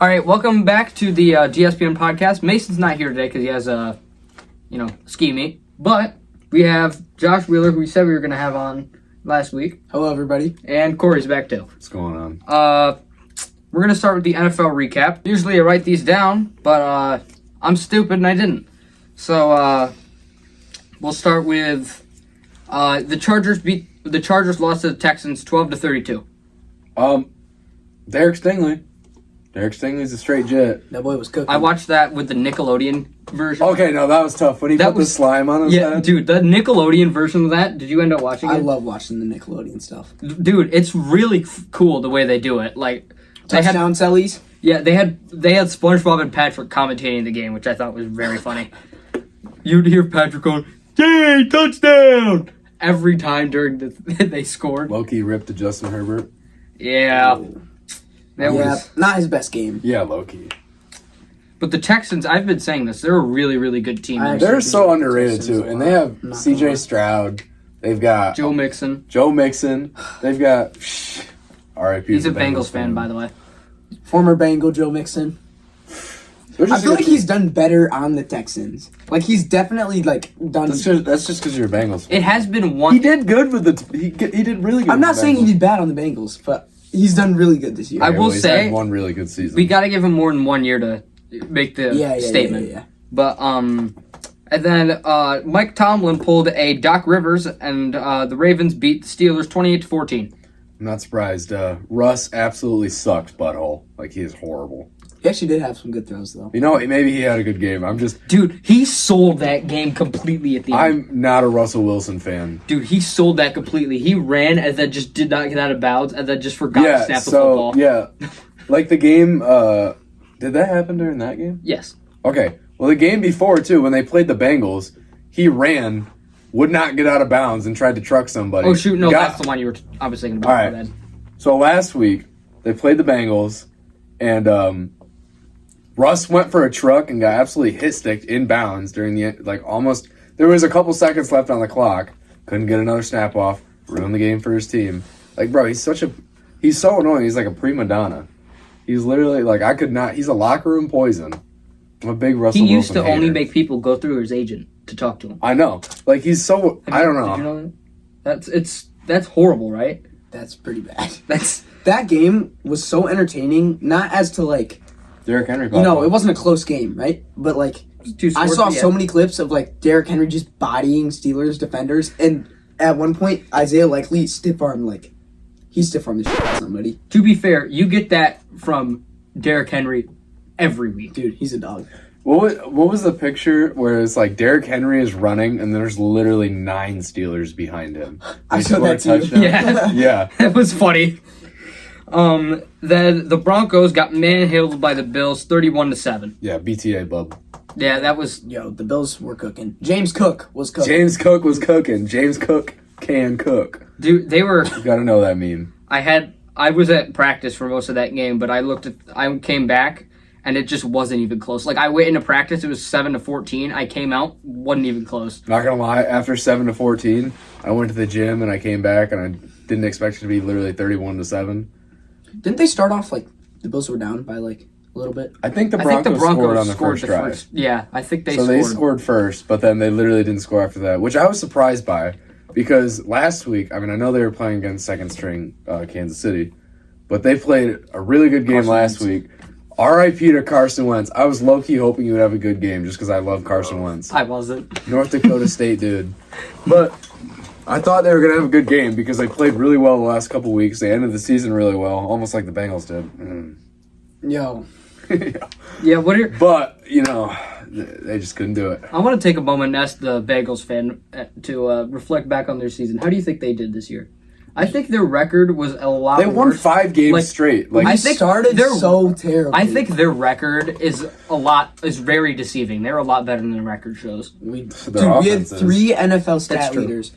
All right, welcome back to the Dspn podcast. Mason's not here today because he has a, ski meet. But we have Josh Wheeler, who we said we were going to have on last week. Hello, everybody. And Corey's back, too. What's going on? We're going to start with the NFL recap. Usually I write these down, but I'm stupid and I didn't. So we'll start with the Chargers lost to the Texans 12-32. Derek Stingley. Derek Stingley's a straight jet. That boy was cooking. I watched that with the Nickelodeon version. Okay, no, that was tough. When he put the slime on his head. Dude, the Nickelodeon version of that, did you end up watching it? I love watching the Nickelodeon stuff. Dude, it's really cool the way they do it. Like, Touchdown sellies? Yeah, they had SpongeBob and Patrick commentating the game, which I thought was very funny. You'd hear Patrick going, "Yay, touchdown!" every time during they scored. Loki ripped to Justin Herbert. Yeah. That was not his best game. Yeah, Loki. But the Texans, I've been saying this, they're a really, really good team. They're so underrated, too. And they have C.J. Stroud. They've got Joe Mixon. They've got R.I.P. He's a Bengals fan, by the way. Former Bengal Joe Mixon. I feel like he's done better on the Texans. Like, he's definitely, done... That's just because you're a Bengals fan. It has been one... He did good with the... He did really good. I'm not saying he did bad on the Bengals, but he's done really good this year. I will he's say... had one really good season. We got to give him more than 1 year to make the statement. Yeah. But, and then Mike Tomlin pulled a Doc Rivers, and the Ravens beat the Steelers 28-14. I'm not surprised. Russ absolutely sucked, butthole. Like, he is horrible. He actually did have some good throws, though. You know, maybe he had a good game. Dude, he sold that game completely at the end. I'm not a Russell Wilson fan. Dude, he sold that completely. He ran and then just did not get out of bounds and then just forgot to snap the football. Yeah. Like the game, did that happen during that game? Yes. Okay. Well, the game before, too, when they played the Bengals, he ran, would not get out of bounds, and tried to truck somebody. Oh, shoot. No, that's the one I was thinking about. All right. So last week, they played the Bengals, and Russ went for a truck and got absolutely hit-sticked in bounds during the, almost, there was a couple seconds left on the clock. Couldn't get another snap off. Ruined the game for his team. Like, bro, he's so annoying. He's like a prima donna. He's literally, he's a locker room poison. I'm a big Russell Wilson He used to hater. only make people go through his agent to talk to him. I know. Like, he's so, I don't know. Did you know that? That's horrible, right? That's pretty bad. That game was so entertaining, not as to, Derrick Henry. it wasn't a close game, right? But, I saw so many clips of, Derrick Henry just bodying Steelers defenders, and at one point, Isaiah Likely stiff-armed, he stiff-armed the shit out of somebody. To be fair, you get that from Derrick Henry every week. Dude, he's a dog. What was the picture where it's Derrick Henry is running and there's literally 9 Steelers behind him? I saw that too. Yeah. Yeah. That was funny. Then the Broncos got manhandled by the Bills 31-7. Yeah, BTA, bub. Yeah, that was... Yo, the Bills were cooking. James Cook was cooking. James Cook was cooking. James Cook can cook. Dude, they were... You gotta know that meme. I was at practice for most of that game, but I came back, and it just wasn't even close. I went into practice, it was 7-14. I came out, wasn't even close. Not gonna lie, after 7-14, I went to the gym and I came back and I didn't expect it to be literally 31-7. Didn't they start off the Bills were down by a little bit? I think the Broncos scored on the first drive. Yeah, I think they scored. So they scored first, but then they literally didn't score after that, which I was surprised by because last week, I know they were playing against second string Kansas City, but they played a really good game last week. R.I.P. to Carson Wentz. I was low-key hoping you would have a good game just because I love Carson Wentz. I wasn't. North Dakota State dude. But I thought they were going to have a good game because they played really well the last couple weeks. They ended the season really well, almost like the Bengals did. Yo. Yeah, But, they just couldn't do it. I want to take a moment and ask the Bengals fan to reflect back on their season. How do you think they did this year? I think their record was a lot worse. They won 5 games straight. I think so terrible. I think their record is very deceiving. They're a lot better than the record shows. We had 3 NFL stat leaders.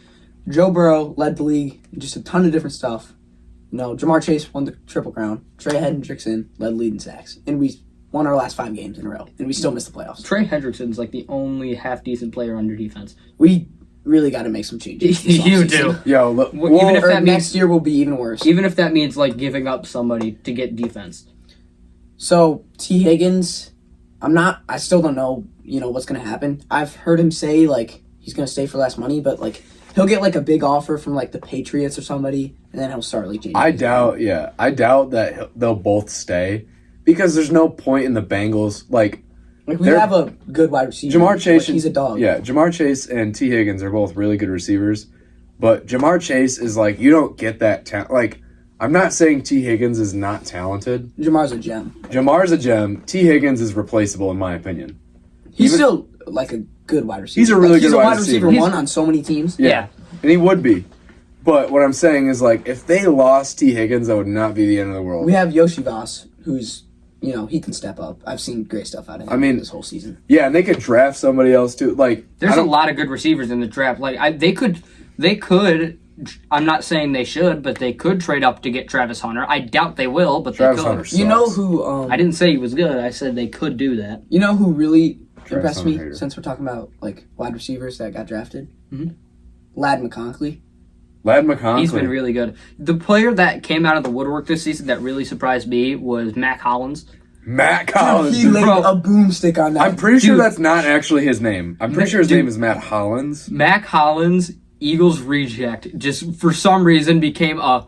Joe Burrow led the league in just a ton of different stuff. Jamar Chase won the Triple Crown. Trey Hendrickson led the lead in sacks. And we won our last 5 games in a row. And we still missed the playoffs. Trey Hendrickson's the only half-decent player on your defense. We really got to make some changes. You do. Yo, look, even if that means, next year will be even worse. Even if that means giving up somebody to get defense. So T. Higgins, I still don't know, what's gonna happen. I've heard him say like he's gonna stay for less money, but like he'll get like a big offer from like the Patriots or somebody, and then he'll start like changing. I doubt that they'll both stay because there's no point in the Bengals like we have a good wide receiver. Jamar Chase, he's a dog. Yeah, Jamar Chase and T. Higgins are both really good receivers, but Jamar Chase is like you don't get that talent. Like I'm not saying T. Higgins is not talented. Jamar's a gem. Jamar's a gem. T. Higgins is replaceable in my opinion. He's still like a good wide receiver. He's a really good wide receiver. He's a wide receiver one on so many teams. Yeah. And he would be. But what I'm saying is like if they lost T. Higgins, that would not be the end of the world. We have Yoshi Voss, who's he can step up. I've seen great stuff out of him this whole season. Yeah, and they could draft somebody else too. Like there's a lot of good receivers in the draft. Like they could. I'm not saying they should, but they could trade up to get Travis Hunter. I doubt they will, but Travis they could. Hunter sucks. You know who? I didn't say he was good. I said they could do that. You know who really Travis impressed me Hunter. since we're talking about like wide receivers that got drafted? Mhm. Lad McConkey. Lad McConkey. He's been really good. The player that came out of the woodwork this season that really surprised me was Mac Hollins. Matt Collins. He laid a boomstick on that. I'm pretty sure Dude. that's not actually his name. I'm pretty sure his name is Matt Hollins. Mac Hollins, Eagles reject, just for some reason became a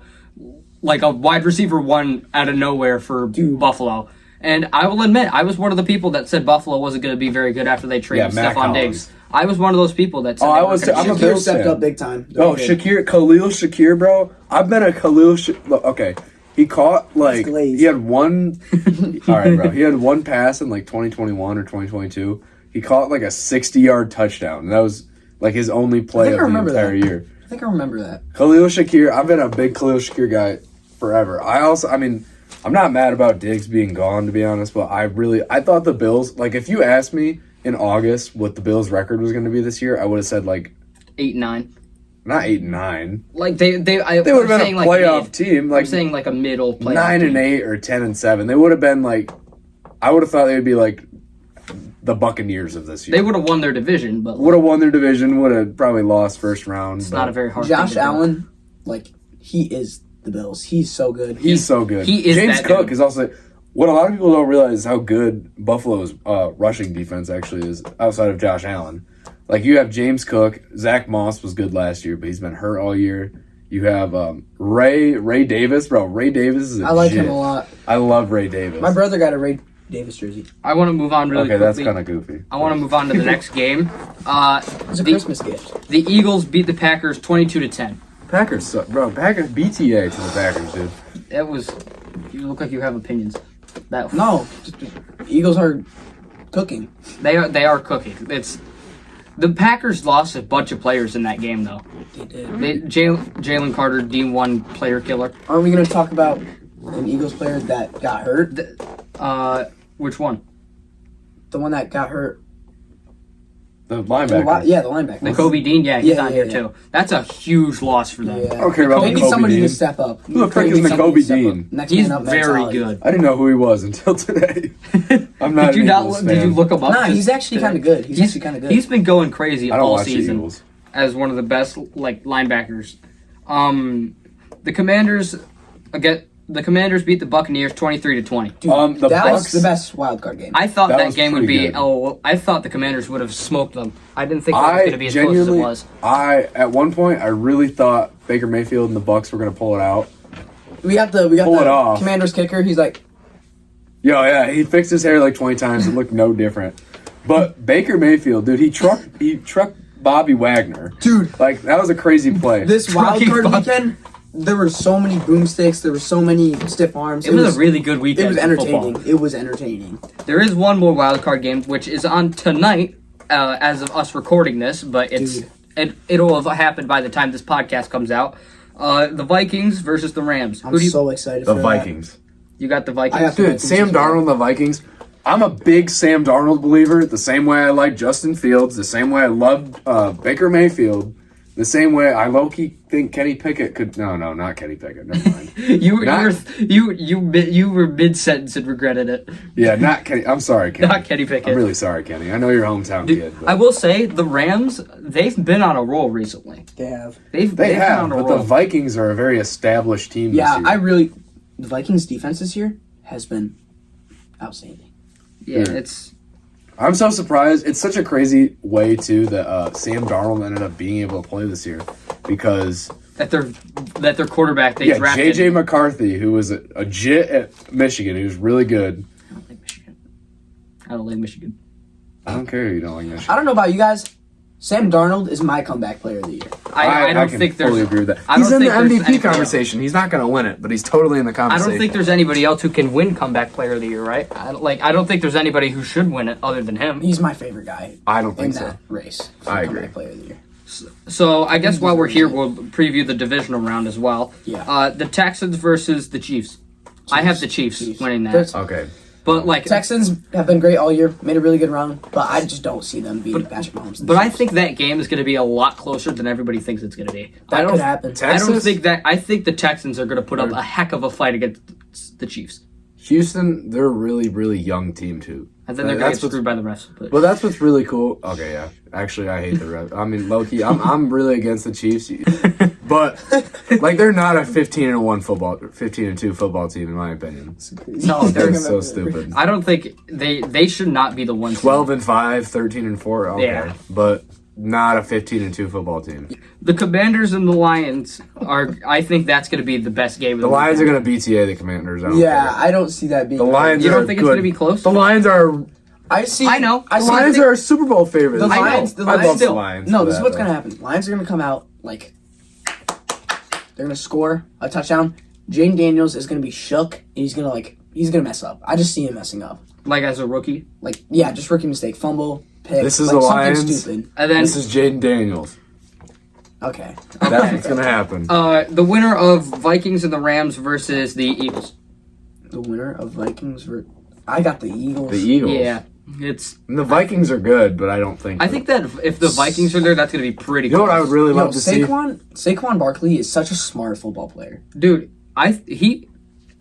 wide receiver one out of nowhere for Buffalo. And I will admit, I was one of the people that said Buffalo wasn't going to be very good after they traded Mac Stephon Diggs. I was one of those people that said I'm a Shakir Bills stepped fan. up big time. Oh, Khalil Shakir, bro. I've been a Khalil. Okay, he caught like glazed. he had one. All right, bro. He had one pass in like 2021 or 2022. He caught like a 60-yard touchdown. And that was like his only play of the entire year. I think I remember that. Khalil Shakir. I've been a big Khalil Shakir guy forever. I'm not mad about Diggs being gone, to be honest, but I thought the Bills, like, if you asked me in August what the Bills' record was going to be this year, I would have said, like, 8-9. not 8-9. Like they would have been a playoff team. Like, I'm saying like a middle playoff 9-8 or 10-7. They would have been, like, I would have thought they would be, like, the Buccaneers of this year. They would have won their division, but would have won their division, would have probably lost first round. it's not a very hard Josh thing to do. Allen, like, he is the Bills. He's so good. He's so good. He is James that Cook dude. is also... What a lot of people don't realize is how good Buffalo's rushing defense actually is outside of Josh Allen. Like, you have James Cook. Zach Moss was good last year, but he's been hurt all year. You have Ray Davis. Bro, Ray Davis is a I like legit. him a lot. I love Ray Davis. My brother got a Ray Davis jersey. I want to move on really Okay, that's quickly. kind of goofy. I want to move on to the next game. It's a Christmas gift. The Eagles beat the Packers 22-10. Packers suck. Bro, Packers BTA to the Packers, dude. That was. You look like you have opinions. That No, Eagles are cooking. They are cooking. It's the Packers lost a bunch of players in that game though. They did. Jalen Carter, D1 player killer. Aren't we going to talk about an Eagles player that got hurt? Which one? The one that got hurt. The linebacker. Yeah, the linebacker. The Kobe Dean. Yeah, he's Yeah, on yeah, here yeah. too. That's a huge loss for them. Yeah. Okay, about They need Kobe somebody Dean. to step up. Who the frick They is need somebody Kobe to step up. Dean? Next He's man up very mentality. good. I didn't know who he was until today. I'm not. Did you an not? Eagles Did you fan. look him up? Nah, just he's actually today? kind of good. He's actually kind of good. He's been going crazy I don't all watch the season Eagles. as one of the best linebackers. The Commanders beat the Buccaneers 23-20. Dude, the that was Bucs- the best wild card game. I thought That that was game would pretty be. good. Oh, I thought the Commanders would have smoked them. I didn't think it was going to be as close as it was. At one point, I really thought Baker Mayfield and the Bucks were going to pull it out. we got Pull it the off. Commander's kicker. He's like, Yo, yeah, he fixed his hair like 20 times. It looked no different. But Baker Mayfield, dude, he trucked Bobby Wagner. dude, Like, that was a crazy play. this wild Trucking card Bob- weekend, there were so many boomsticks. There were so many stiff arms. It was a really good It weekend. was for entertaining. football. It was entertaining. There is one more wild card game, which is on tonight, as of us recording this, but it'll have happened by the time this podcast comes out. The Vikings versus the Rams. I'm so excited the for Vikings. You got the Vikings. I have to- Dude, Sam Darnold and the Vikings. I'm a big Sam Darnold believer, the same way I like Justin Fields, the same way I loved Baker Mayfield, the same way I low-key think Kenny Pickett could... No, not Kenny Pickett. Never mind. You were mid-sentence and regretted it. Yeah, not Kenny. I'm sorry, Kenny. Not Kenny Pickett. I'm really sorry, Kenny. I know you're a hometown kid. But... I will say the Rams, they've been on a roll recently. They have. They've They been have, on a but roll. the Vikings are a very established team Yeah, this year. the Vikings defense this year has been outstanding. Yeah, it's. I'm so surprised. It's such a crazy way, too, that Sam Darnold ended up being able to play this year because... That their quarterback they drafted. J.J. McCarthy, who was a jit at Michigan, he was really good. I don't like Michigan. I don't care you don't like Michigan. I don't know about you guys. Sam Darnold is my comeback player of the year. I don't can think there's. fully agree with that. I He's don't in the think there's MVP conversation. He's not going to win it, but he's totally in the I conversation. don't think there's anybody else who can win comeback player of the year, right? I don't think there's anybody who should win it other than him. He's my favorite guy. I don't in think so. that race. For I comeback agree. Player of the year. So I guess while we're here, we'll preview the divisional round as well. Yeah. The Texans versus the Chiefs. I have the Chiefs winning that. There's- Okay. But like Texans have been great all year, made a really good run, but I just don't see them beating Patrick Mahomes. But I think that game is going to be a lot closer than everybody thinks it's going to be. that could happen. I don't think that. I think the Texans are going to put up a heck of a fight against the Chiefs. Houston, they're a really, really young team, too. And then they're going to get screwed by the refs. But. Well, that's what's really cool. Okay, yeah. Actually, I hate the refs. I mean, low-key, I'm really against the Chiefs. But, like, they're not a 15-2 football team, in my opinion. No, They're so stupid. I don't think they should not be the ones. 12-5, 13-4, okay. Yeah. But not a 15-2 football team. The Commanders and the Lions are. I think that's going to be the best game of The Lions are going to BTA the Commanders. I don't care. I don't see that being. The Lions You are don't think it's good. going to be close? The Lions are... I see. I know. I The see. Lions are a Super Bowl favorite. The I know. Lions. The I Lions love the still- Lions. No, for this is that, what's though. gonna happen. Lions are gonna come out like they're gonna score a touchdown. Jaden Daniels is gonna be shook and he's gonna mess up. I just see him messing up. Like as a rookie, Just rookie mistake, fumble, pick. This is like, the something Lions. stupid. and then This is Jaden Daniels. Okay. That's what's going to happen. the winner of Vikings and the Rams versus the Eagles. The winner of Vikings. I got the Eagles. The Eagles. Yeah, it's. And the Vikings are good, but I don't think... I think that if the Vikings are there, that's going to be pretty. You know what I would really Yo, love to see? Saquon Barkley is such a smart football player. Dude,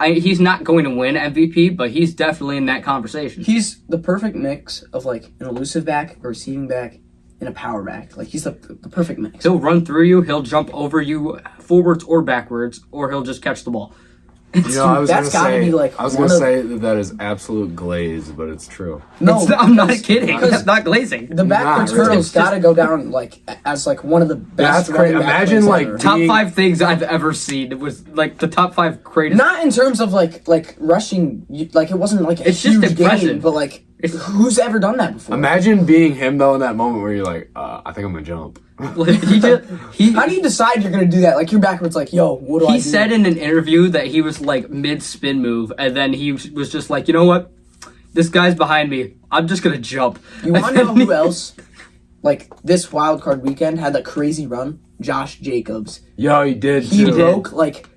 he's not going to win MVP, but he's definitely in that conversation. He's the perfect mix of like an elusive back, a receiving back, and a power back. Like he's the perfect mix. He'll run through you, he'll jump over you forwards or backwards, or he'll just catch the ball. You know, I was That's going gotta to be, say, like, I was one going to of- say that is absolute glaze, but it's true. No, I'm not kidding. because That's not glazing. the backwards Not really. hurdle's got to go down like as like one of the best. That's crazy. running back Imagine, plays like, ever. Top being- 5 things I've ever seen. It was like the top 5 greatest. Not in terms of like rushing, like it wasn't like a It's just huge impressive. game, but like who's ever done that before? Imagine being him, though, in that moment where you're like, I think I'm going to jump. Like, How do you decide you're gonna do that? Like you're backwards, like yo, what do I do? He said in an interview that he was like mid spin move, and then he was just like, you know what? This guy's behind me. I'm just gonna jump. You want to know who else? Like this wild card weekend had that crazy run. Josh Jacobs. Yo, he did, He too. broke like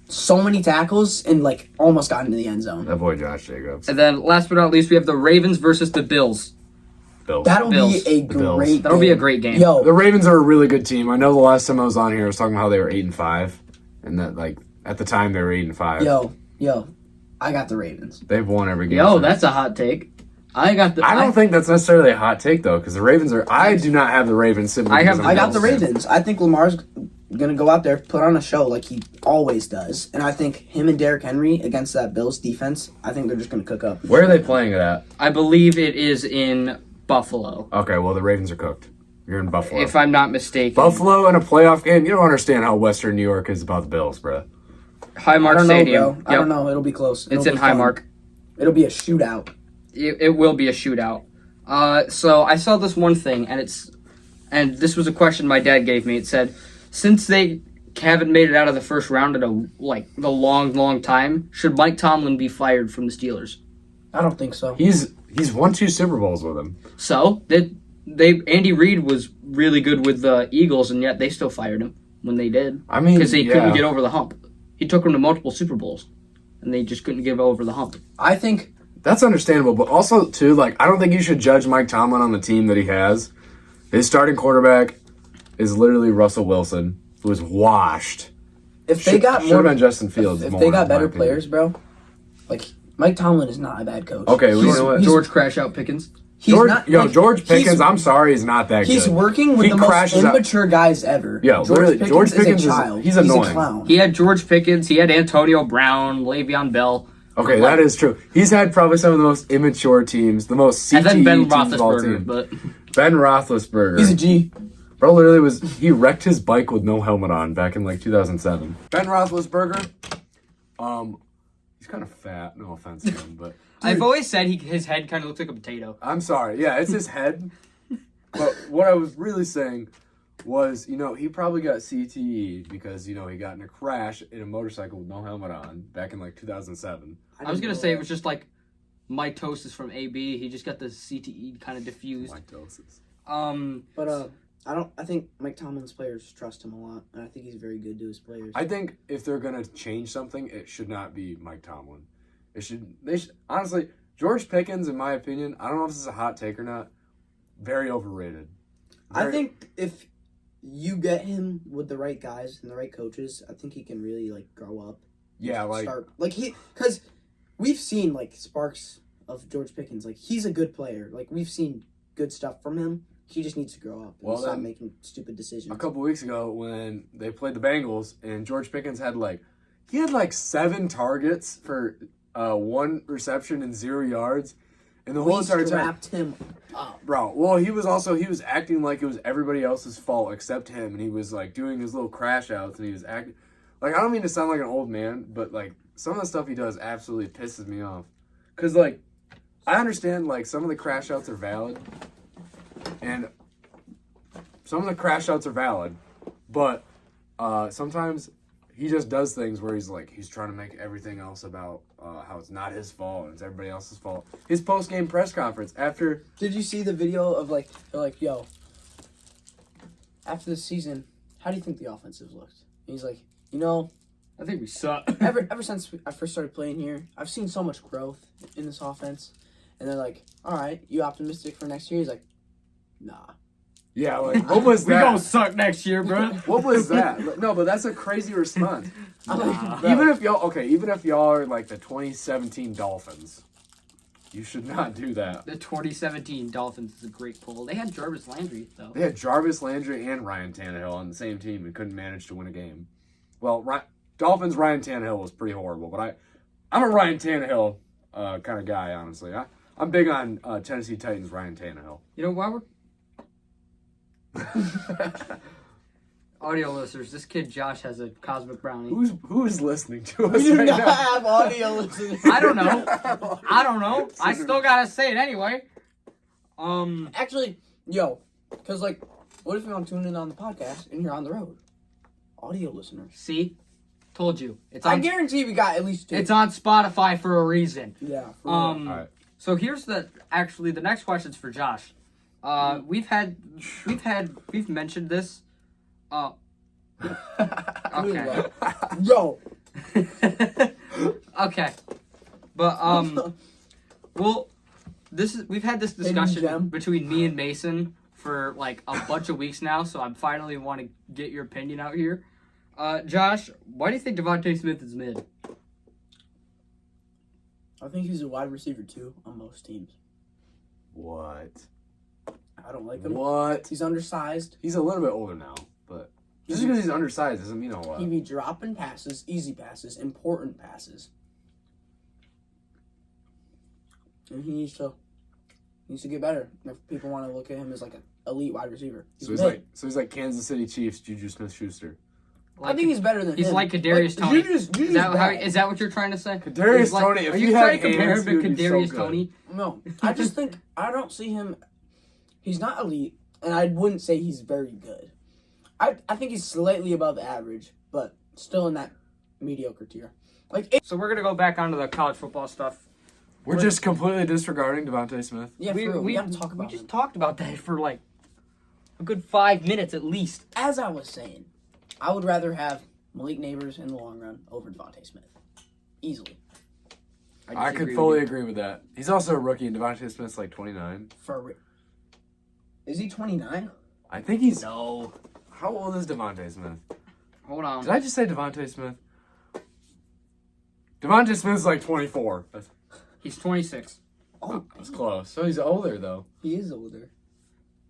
so many tackles and like almost got into the end zone. That boy Josh Jacobs. And then last but not least, we have the Ravens versus the Bills. Bills. That'll Bills. be a The Bills. great. That'll be game. a great game. Yo, The Ravens are a really good team. I know the last time I was on here, I was talking about how they were 8-5, and that like at the time they were 8-5. yo, I got the Ravens. They've won every game. Yo, since. that's a hot take. I don't think that's necessarily a hot take though, because the Ravens are. I do not have the Ravens simply. I have- because I'm I a got the Bills fan. Ravens. I think Lamar's gonna go out there, put on a show like he always does, and I think him and Derrick Henry against that Bills defense, I think they're just gonna cook up. Where are they playing it at? I believe it is in Buffalo, Okay, well the Ravens are cooked. You're in Buffalo. if I'm not mistaken. Buffalo in a playoff game. You don't understand how Western New York is about the Bills, bro. Highmark I don't know, Stadium. bro. I don't know. It'll be close. It's It'll in be fun. Highmark. It'll be a shootout. It will be a shootout. So I saw this one thing, and this was a question my dad gave me. It said, since they haven't made it out of the first round in the long time, should Mike Tomlin be fired from the Steelers? I don't think so. He's won 2 Super Bowls with him. So Andy Reid was really good with the Eagles, and yet they still fired him when they did. I mean, because they yeah. couldn't get over the hump. He took them to multiple Super Bowls, and they just couldn't get over the hump. I think That's understandable, but also too, like I don't think you should judge Mike Tomlin on the team that he has. His starting quarterback is literally Russell Wilson, who is washed. if they got should more, have been Justin Fields. if more, they in got my better opinion. players, bro, like Mike Tomlin is not a bad coach. Okay, well, you know what? George Crash Out Pickens. He's George, not, yo, like, George he's- Pickens, I'm sorry, is not that He's good. working with He the most crashes out- immature guys ever. Yo, literally, George Pickens is a child. he's a annoying. clown. He had George Pickens. He had Antonio Brown, Le'Veon Bell. Okay, that is true. He's had probably some of the most immature teams, the most CTE And then Ben teams of all Roethlisberger, team. but Ben Roethlisberger. He's a G. Bro literally he wrecked his bike with no helmet on back in like 2007. Ben Roethlisberger, he's kind of fat, no offense to him, but... I've always said his head kind of looks like a potato. I'm sorry, yeah, it's his head. But what I was really saying was, he probably got CTE because, he got in a crash in a motorcycle with no helmet on back in like 2007. I was going to say it was just like mitosis from AB. He just got the CTE kind of diffused. Mitosis. But I think Mike Tomlin's players trust him a lot, and I think he's very good to his players. I think if they're gonna change something, it should not be Mike Tomlin. They should honestly, George Pickens, in my opinion, I don't know if this is a hot take or not, very overrated. I think if you get him with the right guys and the right coaches, I think he can really grow up. Yeah, because we've seen sparks of George Pickens. He's a good player. We've seen good stuff from him. He just needs to grow up and stop making stupid decisions. A couple weeks ago when they played the Bengals and George Pickens had 7 targets for 1 reception and 0 yards. And the whole entire time strapped him up. Bro, well he was acting like it was everybody else's fault except him, and he was doing his little crash outs, and he was acting I don't mean to sound like an old man, but some of the stuff he does absolutely pisses me off. Cause I understand some of the crash outs are valid. And some of the crash outs are valid, but sometimes he just does things where he's trying to make everything else about how it's not his fault and it's everybody else's fault. His post-game press conference after... Did you see the video of they're yo, after the season, how do you think the offensive looked? And he's like, I think we suck. ever since I first started playing here, I've seen so much growth in this offense. And they're like, all right, you optimistic for next year? He's like, nah. Yeah, what was that? We gonna suck next year, bro. What was that? No, but that's a crazy response. Nah. Even if y'all are the 2017 Dolphins, you should not do that. The 2017 Dolphins is a great pull. They had Jarvis Landry, though. They had Jarvis Landry and Ryan Tannehill on the same team and couldn't manage to win a game. Well, Dolphins Ryan Tannehill was pretty horrible, but I'm a Ryan Tannehill kind of guy, honestly. I'm big on Tennessee Titans Ryan Tannehill. While we're audio listeners, this kid Josh has a cosmic brownie. Who's listening to us We do right not now? have audio listeners. I don't know. I still gotta say it anyway. Actually, because what if you want to tune in on the podcast and you're on the road? Audio listeners. See, told you. I guarantee we got at least 2. It's on Spotify for a reason. Yeah. All right. So here's the next question's for Josh. We've mentioned this. Okay. Yo. Okay. But we've had this discussion between me and Mason for a bunch of weeks now, so I finally want to get your opinion out here. Josh, why do you think Devontae Smith is mid? I think he's a wide receiver 2 on most teams. What? I don't like him. What? He's undersized. He's a little bit older now, but just because he's undersized doesn't mean a lot. He be dropping passes, easy passes, important passes. And he needs to get better if people want to look at him as an elite wide receiver. So he's like Kansas City Chiefs, Juju Smith-Schuster. I think he's better than him. He's like Kadarius Toney. Is that what you're trying to say? Kadarius Toney. Are you trying to compare him to Kadarius Toney? No, I just think I don't see him. He's not elite, and I wouldn't say he's very good. I think he's slightly above average, but still in that mediocre tier. So we're gonna go back onto the college football stuff. We're just completely disregarding Devontae Smith. Yeah, we gotta talk about. We just talked about that for a good 5 minutes at least. As I was saying, I would rather have Malik Neighbors in the long run over Devontae Smith, easily. I could fully agree with that. He's also a rookie, and Devontae Smith's 29. Is he 29? I think he's... No. How old is Devontae Smith? Hold on. Did I just say Devontae Smith? Devontae Smith's 24. He's 26. Oh, that's close. So he's older, though. He is older.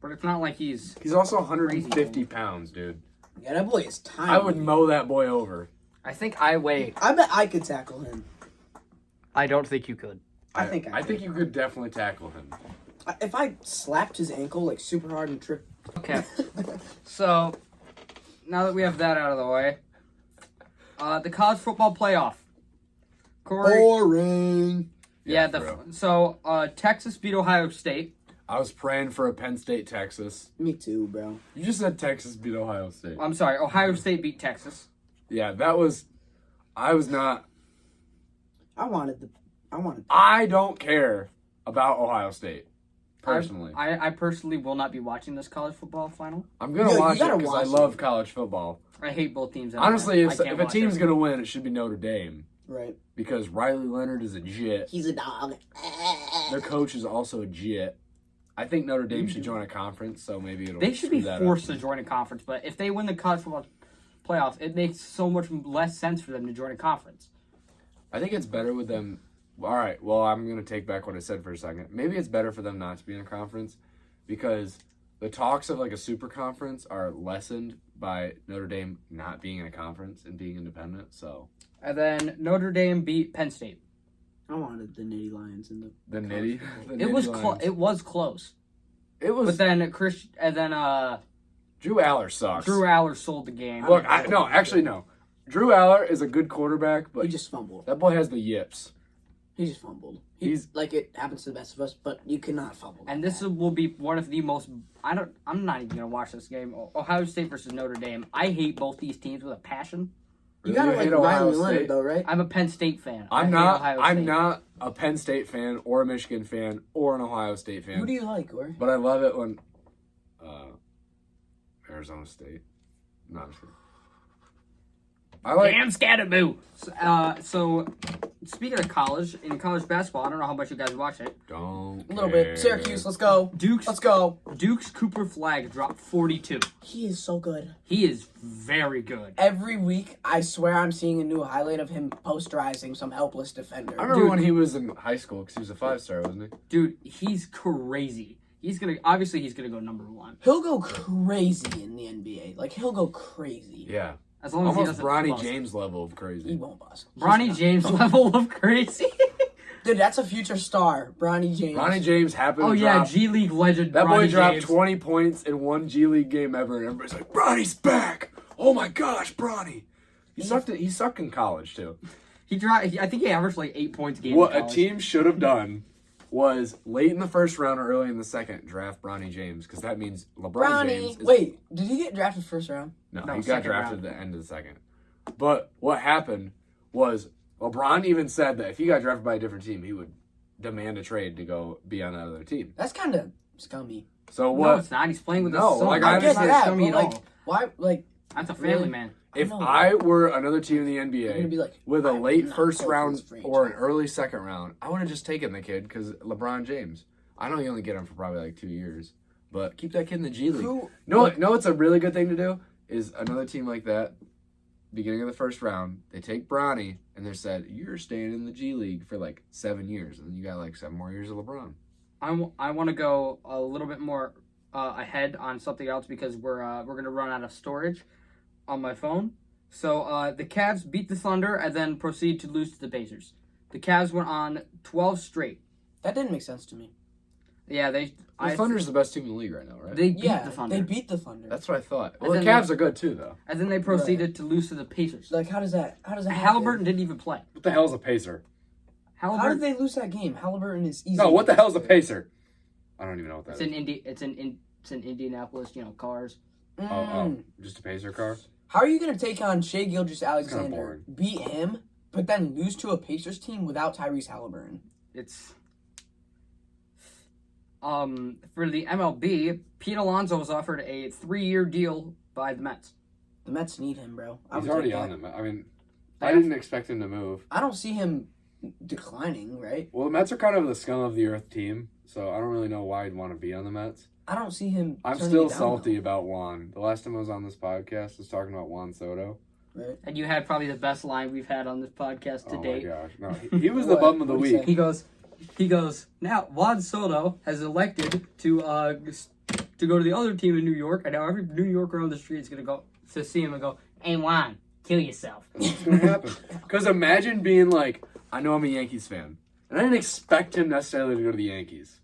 But it's not like he's... He's also 150 pounds, dude. Yeah, that boy is tiny. I would mow that boy over. I think I weigh... I bet I could tackle him. I don't think you could. I think you could definitely tackle him. If I slapped his ankle like super hard and tripped. Okay. So, now that we have that out of the way, the college football playoff. Corey. Boring. Yeah. Texas beat Ohio State. I was praying for a Penn State, Texas. Me too, bro. You just said Texas beat Ohio State. I'm sorry. Ohio State beat Texas. Yeah, that was. I was not. I don't care about Ohio State. Personally. I personally will not be watching this college football final. I'm going to watch it because I love college football. I hate both teams. Honestly, if a team's going to win, it should be Notre Dame. Right. Because Riley Leonard is a jit. He's a dog. Their coach is also a jit. I think Notre Dame should join a conference, so maybe it'll. They should be forced to join a conference, but if they win the college football playoffs, it makes so much less sense for them to join a conference. I think it's better with them. All right, well, I'm going to take back what I said for a second. Maybe it's better for them not to be in a conference because the talks of like a super conference are lessened by Notre Dame not being in a conference and being independent. So. And then Notre Dame beat Penn State. I wanted the Nitty Lions in the Nitty. It was close. It was close. It was. But then Drew Aller sucks. Drew Aller sold the game. Look, no. Drew Aller is a good quarterback, but he just fumbled. That boy has the yips. He just fumbled. He's like it happens to the best of us, but you cannot fumble. And this will be one of the most. I'm not even gonna watch this game. Ohio State versus Notre Dame. I hate both these teams with a passion. You gotta like Riley Leonard though, right? I'm a Penn State fan. I'm not a Penn State fan or a Michigan fan or an Ohio State fan. Who do you like, Corey? But I love it when Arizona State. No, I'm kidding. I like damn Scatterboo. So speaking of college, in college basketball, I don't know how much you guys watch it. Don't a little bit. Syracuse, let's go. Let's go. Duke's Cooper Flaag dropped 42. He is so good. He is very good. Every week, I swear I'm seeing a new highlight of him posterizing some helpless defender. I remember when he was in high school because he was a 5-star, wasn't he? Dude, he's crazy. He's gonna go number one. He'll go crazy in the NBA. Like he'll go crazy. Yeah. As long as almost he Bronny James level of crazy. He won't bust. Bronny James level of crazy. Dude, that's a future star. Bronny James. Bronny James happened to drop. G League legend. That Bronny boy dropped James. 20 points in one G League game ever, and everybody's like, Bronny's back! Oh my gosh, Bronny! He sucked in college too. I think he averaged like 8 points a game. What a team should have done was late in the first round or early in the second draft Bronny James, because that means LeBron James. Wait, did he get drafted first round? No, he got drafted at the end of the second. But what happened was LeBron even said that if he got drafted by a different team, he would demand a trade to go be on that other team. That's kind of scummy. So what? No, it's not. He's playing with his son. Like I get that, scummy but like, why? Like, that's a family man. If I were another team in the NBA be like, with a late first round or an early second round, I would have just taken the kid because LeBron James. I know you only get him for probably like 2 years, but keep that kid in the G League. No, it's a really good thing to do is another team like that, beginning of the first round, they take Bronny and they said, you're staying in the G League for like 7 years, and then you got like 7 more years of LeBron. I want to go a little bit more ahead on something else because we're gonna run out of storage on my phone. So the Cavs beat the Thunder and then proceed to lose to the Pacers. The Cavs went on 12 straight. That didn't make sense to me. Yeah, the Thunder's the best team in the league right now, right? They beat the Thunder. They beat the Thunder. That's what I thought. Well, the Cavs are good too, though. And then they proceeded to lose to the Pacers. Like, how does that Halliburton didn't even play. What the hell's a Pacer? How did they lose that game? Halliburton is easy. No, what the hell's a Pacer? I don't even know what that is. It's in Indianapolis, cars. Just a Pacer car? How are you going to take on Shai Gilgeous-Alexander, beat him, but then lose to a Pacers team without Tyrese Halliburton? It's for the MLB, Pete Alonso was offered a 3-year deal by the Mets. The Mets need him, bro. He's already on them. I mean, I didn't expect him to move. I don't see him declining, right? Well, the Mets are kind of the scum of the earth team, so I don't really know why he'd want to be on the Mets. I don't see him. I'm still salty about Juan. The last time I was on this podcast, I was talking about Juan Soto. Right. And you had probably the best line we've had on this podcast to date. Oh my gosh. No, he was the bum of the week. He goes, now Juan Soto has elected to go to the other team in New York, and now every New Yorker on the street is going to go to see him and go, hey Juan, kill yourself. That's what's going to happen. Because imagine being like, I know I'm a Yankees fan. And I didn't expect him necessarily to go to the Yankees.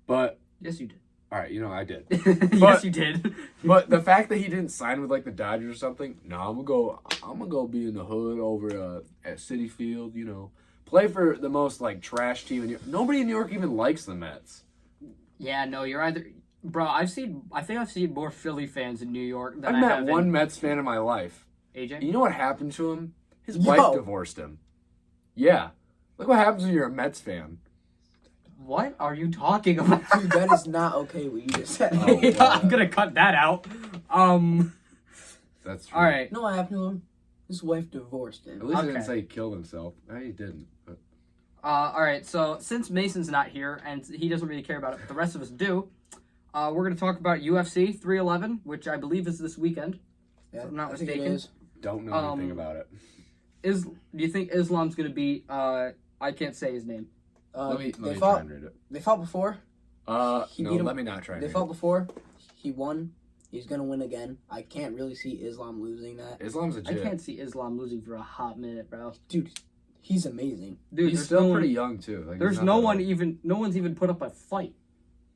But, Yes, you did. all right, I did. Yes, you did. But the fact that he didn't sign with, like, the Dodgers or something, no, I'm gonna go be in the hood over at Citi Field, Play for the most, like, trash team in New York. Nobody in New York even likes the Mets. Yeah, no, you're either... Bro, I think I've seen more Philly fans in New York than I've I met have one Mets fan in my life. AJ? You know what happened to him? His Yo. wife divorced him. Yeah. Look what happens when you're a Mets fan. What are you talking about? Dude, that is not okay what you just said. Oh, Yeah, I'm gonna cut that out. That's true. All right. You know what happened to him? His wife divorced At him. least he Okay. didn't say he killed himself. No, he didn't. But All right. So since Mason's not here and he doesn't really care about it, but the rest of us do. We're gonna talk about UFC 311, which I believe is this weekend. Yeah, If I'm not I think it mistaken. is. don't know anything about it. Do you think Islam's gonna beat? I can't say his name. Let me they try fought. and read it. They fought before. He No, beat him. let me not try and They read fought it. before. He won. He's gonna win again. I can't really see Islam losing that. Islam's a I legit. can't see Islam losing for a hot minute, bro. Dude, he's amazing. Dude, He's there's still no pretty one, young, too. Like, There's he's not no that one old. even. No one's even put up a fight.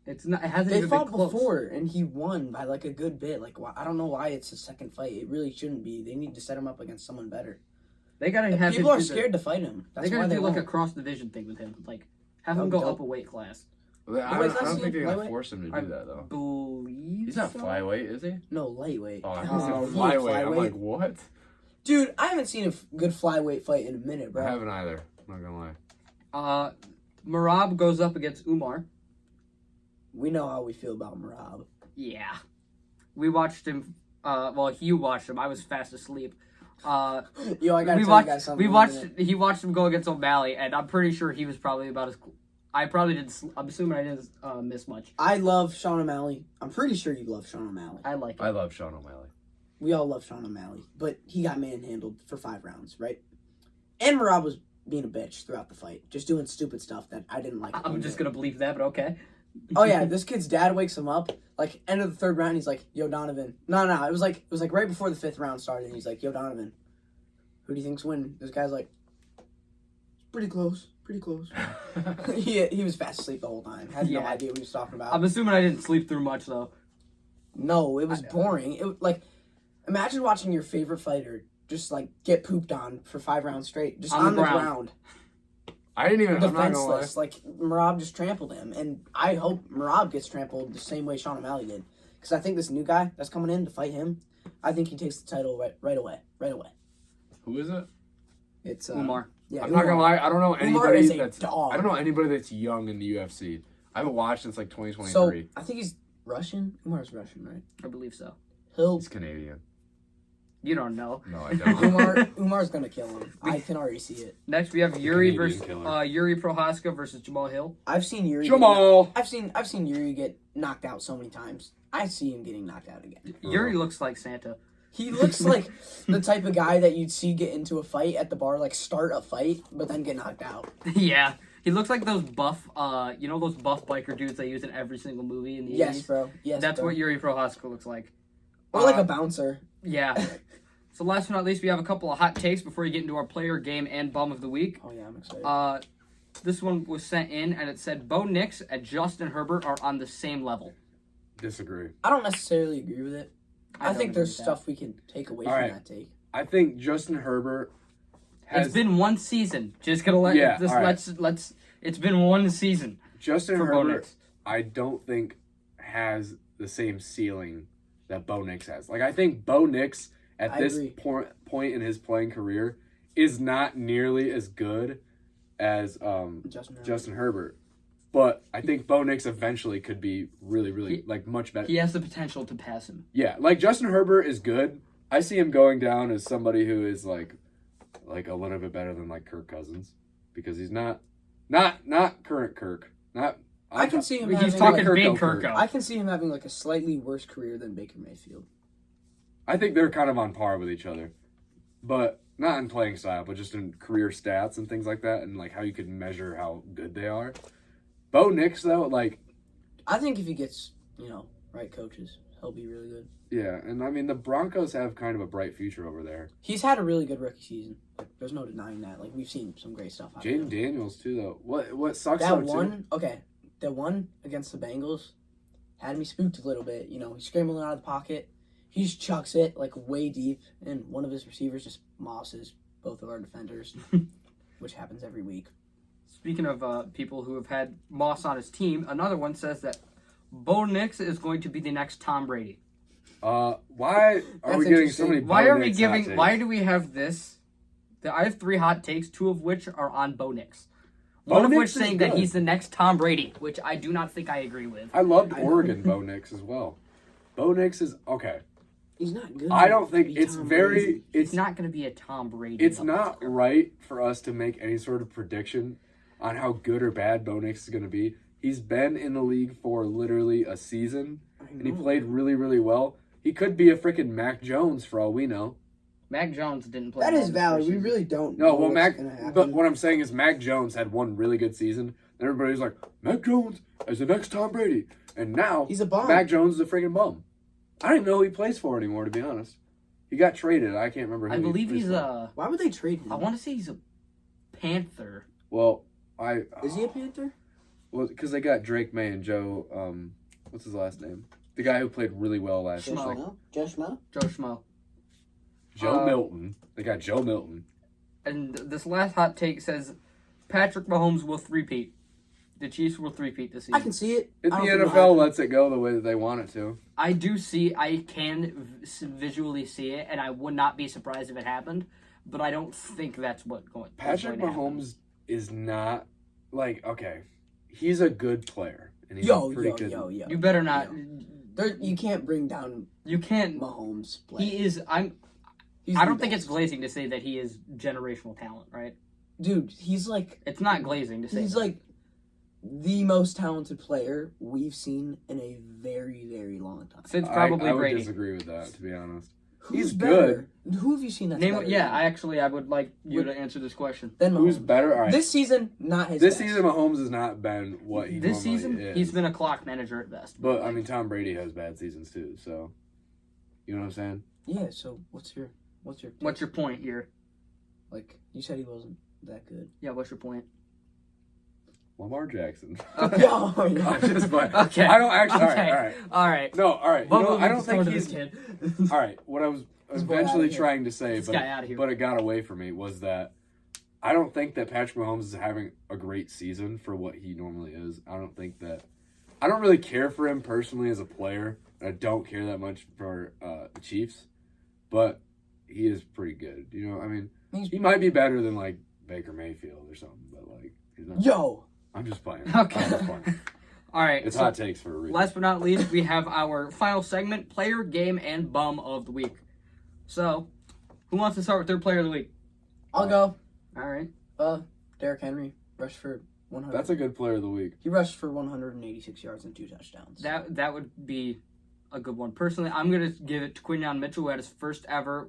It's not. It hasn't They even fought been close. before, and he won by like a good bit. Like, I don't know why it's his second fight. It really shouldn't be. They need to set him up against someone better. They gotta have. People are his, scared to fight him. That's They why gotta they do like a won't. cross division thing with him. Like have him Oh, go dope. up a weight class. I Nobody's don't not think seeing they're going to flyweight? force him to I do that, though. believe He's not so. flyweight, is he? No, lightweight. Oh, I Hell thought no, he he said ain't flyweight. I'm like, what? Dude, I haven't seen a good flyweight fight in a minute, bro. I haven't either. I'm not going to lie. Marab goes up against Umar. We know how we feel about Marab. Yeah, we watched him. You watched him. I was fast asleep. Yo, I gotta we tell you watched. guys something. We in a watched. minute. He watched him go against O'Malley, and I'm pretty sure he was probably about as. I probably didn't. I'm assuming I didn't miss much. I love Sean O'Malley. I'm pretty sure you love Sean O'Malley. I like it. I love Sean O'Malley. We all love Sean O'Malley, but he got manhandled for 5 rounds, right? And Marab was being a bitch throughout the fight, just doing stupid stuff that I didn't like. I'm just gonna believe that, but okay. Oh yeah, this kid's dad wakes him up like end of the 3rd round. He's like, "Yo, Donovan." No, it was like right before the 5th round started. And he's like, "Yo, Donovan, who do you think's winning?" This guy's like, "Pretty close, pretty close." he was fast asleep the whole time. Had no Yeah. idea what he was talking about. I'm assuming I didn't sleep through much though. No, it was boring. It like imagine watching your favorite fighter just like get pooped on for 5 rounds straight, just On the on the ground. ground. I didn't even. I'm not gonna lie. Defenseless. Like Marab just trampled him, and I hope Marab gets trampled the same way Sean O'Malley did, because I think this new guy that's coming in to fight him, I think he takes the title right away. Who is it? It's Umar. Yeah, I'm not gonna lie. I don't know Umar is anybody a that's. dog. I don't know anybody that's young in the UFC. I haven't watched since like 2023. So I think he's Russian. Umar's Russian, right? I believe so. He'll He's Canadian. You don't know. No, I don't. Umar's gonna kill him. I can already see it. Next we have Yuri Canadian versus killer. Yuri Prohaska versus Jamal Hill. I've seen Yuri. Jamal. I've seen Yuri get knocked out so many times. I see him getting knocked out again. Yuri looks like Santa. He looks like the type of guy that you'd see get into a fight at the bar, like start a fight, but then get knocked out. Yeah. He looks like those buff, those buff biker dudes they use in every single movie in the 80s? Yes, bro. Yes, That's bro. what Yuri Prohaska looks like. Or like a bouncer. Yeah. So last but not least, we have a couple of hot takes before you get into our player, game, and bum of the week. Oh yeah, I'm excited. This one was sent in, and it said Bo Nix and Justin Herbert are on the same level. Disagree. I don't necessarily agree with it. I don't think agree there's with that. stuff we can take away All from right. that take. I think Justin Herbert has. It's been one season. Just gonna let Yeah, all right. let's. It's been one season. Justin for Bo Herbert, Nix. I don't think has the same ceiling that Bo Nix has. Like, I think Bo Nix at I this agree. point in his playing career is not nearly as good as Justin Herbert. But I think Bo Nix eventually could be really, much better. He has the potential to pass him. Yeah, like Justin Herbert is good. I see him going down as somebody who is like a little bit better than like Kirk Cousins, because he's not current Kirk. I can see him. He's having, talking like, big Kirk. Kirko. I can see him having like a slightly worse career than Baker Mayfield. I think they're kind of on par with each other, but not in playing style, but just in career stats and things like that, and like how you could measure how good they are. Bo Nix though, like I think if he gets right coaches, he'll be really good. Yeah, and I mean the Broncos have kind of a bright future over there. He's had a really good rookie season. Like, there's no denying that. Like we've seen some great stuff. Jaden Daniels too, though. What sucks that though one? too? Okay, the one against the Bengals had me spooked a little bit. You know, he's scrambling out of the pocket. He just chucks it like way deep, and one of his receivers just mosses both of our defenders, which happens every week. Speaking of people who have had Moss on his team, another one says that Bo Nix is going to be the next Tom Brady. Why are we getting so many? Why Bo are we Nix giving? hot takes? Why do we have this? I have 3 hot takes, 2 of which are on Bo Nix. Bo One of Nix which is saying that good. he's the next Tom Brady, which I do not think I agree with. I loved Oregon Bo Nix as well. Bo Nix is okay. He's not good. I don't think to be it's Tom very. Brady. It's not going to be a Tom Brady. It's not right for us to make any sort of prediction on how good or bad Bo Nix is going to be. He's been in the league for literally a season, and he played really, really well. He could be a freaking Mac Jones for all we know. Mac Jones didn't play. That well is this valid. We season. really don't. No, know well, what's Mac. gonna happen. But what I'm saying is, Mac Jones had one really good season. And everybody's like, Mac Jones is the next Tom Brady, and now He's a bum. Mac Jones is a freaking bum. I don't even know who he plays for anymore, to be honest. He got traded. I can't remember. Who I believe plays he's for. a. Why would they trade him? I want to say he's a Panther. Well, Is he a Panther? Well, because they got Drake May and Joe. What's his last name? The guy who played really well last year. Schmo. Joe Schmo? Joe Schmo. Joe Milton. They got Joe Milton. And this last hot take says Patrick Mahomes will three-peat. The Chiefs will three-peat this season. I can see it. If the I don't think it'll NFL happen. lets it go the way that they want it to. I can visually see it, and I would not be surprised if it happened, but I don't think that's what going. Patrick going to happen. Mahomes is not like okay. He's a good player, and he's Yo. pretty good. You better not. You can't bring down You can't. Mahomes' play. He is. I don't think it's glazing to say that he is generational talent, right? Dude, he's like It's not glazing to say. he's that. like the most talented player we've seen in a very, very long time. Since probably I would Brady. disagree with that, to be honest. Who's He's better? Who have you seen that's Name. better? Yeah, than I would like you to answer this question. Then Mahomes. Who's better? All right. This season, not his This best. season, Mahomes has not been what he This normally season, is. he's been a clock manager at best. But I mean, Tom Brady has bad seasons too. So, you know what I'm saying? Yeah, so what's your What's your point here? like you said he wasn't that good. Yeah, what's your point? Lamar Jackson. Okay. Yo, I'm just playing. Okay. I don't actually. Okay. All right. All right. No, all right. You Bubba know, I don't Luke's coming think to he's. this kid. All right. What I was This boy eventually outta here. trying to say, This guy outta here. but it got away from me, was that I don't think that Patrick Mahomes is having a great season for what he normally is. I don't think that. I don't really care for him personally as a player. I don't care that much for the Chiefs, but he is pretty good. You know, I mean, he might be better than like Baker Mayfield or something, but like, he's not. Yo, I'm just playing. Okay. I'm just playing. All right. It's so hot takes for a reason. last but not least, we have our final segment: player, game, and bum of the week. So, who wants to start with their player of the week? I'll go. All right. Derrick Henry rushed for 100. That's a good player of the week. He rushed for 186 yards and 2 touchdowns. That would be a good one. Personally, I'm gonna give it to Quinyon Mitchell, who had his first ever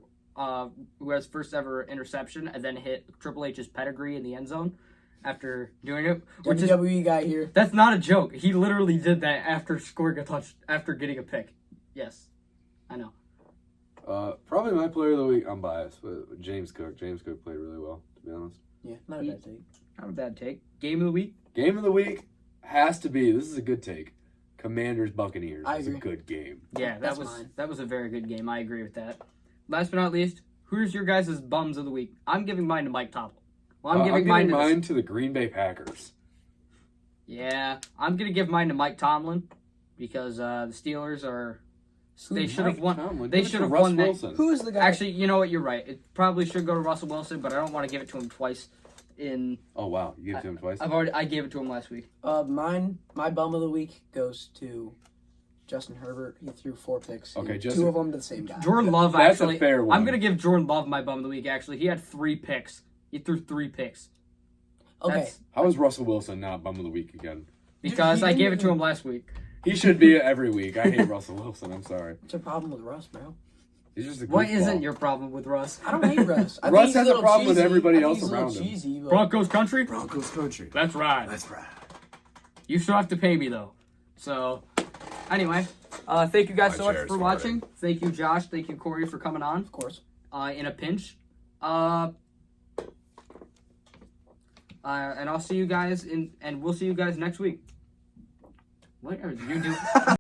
interception, and then hit Triple H's pedigree in the end zone after doing it. Which is WWE guy here. that's not a joke. He literally did that after scoring a touch after getting a pick. Yes, I know. Probably my player of the week. I'm biased, but James Cook. James Cook played really well, to be honest. Yeah, not a bad take. Not a bad take. Game of the week. Game of the week has to be. This is a good take. Commanders Buccaneers. I It's a agree. good game. Yeah, That's mine. that was a very good game. I agree with that. Last but not least, who's your guys' bums of the week? I'm giving mine to Mike Tomlin. Well, I'm giving mine to the Green Bay Packers. Yeah, I'm gonna give mine to Mike Tomlin because the Steelers are. They should have won. Tomlin. They Give it should to have Russ won that. Wilson. Who is the guy? Actually, you know what? You're right. It probably should go to Russell Wilson, but I don't want to give it to him twice. Oh wow, you gave it to him twice. I gave it to him last week. My bum of the week goes to Justin Herbert. He threw 4 picks. Okay, and Justin- 2 of them to the same guy. Jordan Love That's a actually. fair one. I'm gonna give Jordan Love my bum of the week. Actually, he had 3 picks. He threw 3 picks. Okay, That's How is Russell Wilson not bum of the week again? because He I didn't gave it to even- him last week. He should be every week. I hate Russell Wilson. I'm sorry. what's your problem with Russ, bro? He's just a What goofball. isn't your problem with Russ? I don't hate Russ. I think Russ he's has a little problem with cheesy. everybody I think else he's a little around him. cheesy, but Broncos country? Broncos country. That's right. That's right. You still have to pay me though. So, anyway, Thank you guys My so much chair's for watching. Thank you, Josh. Thank you, Corey, for coming on. Of course. In a pinch. And I'll see you guys and we'll see you guys next week. What are you doing?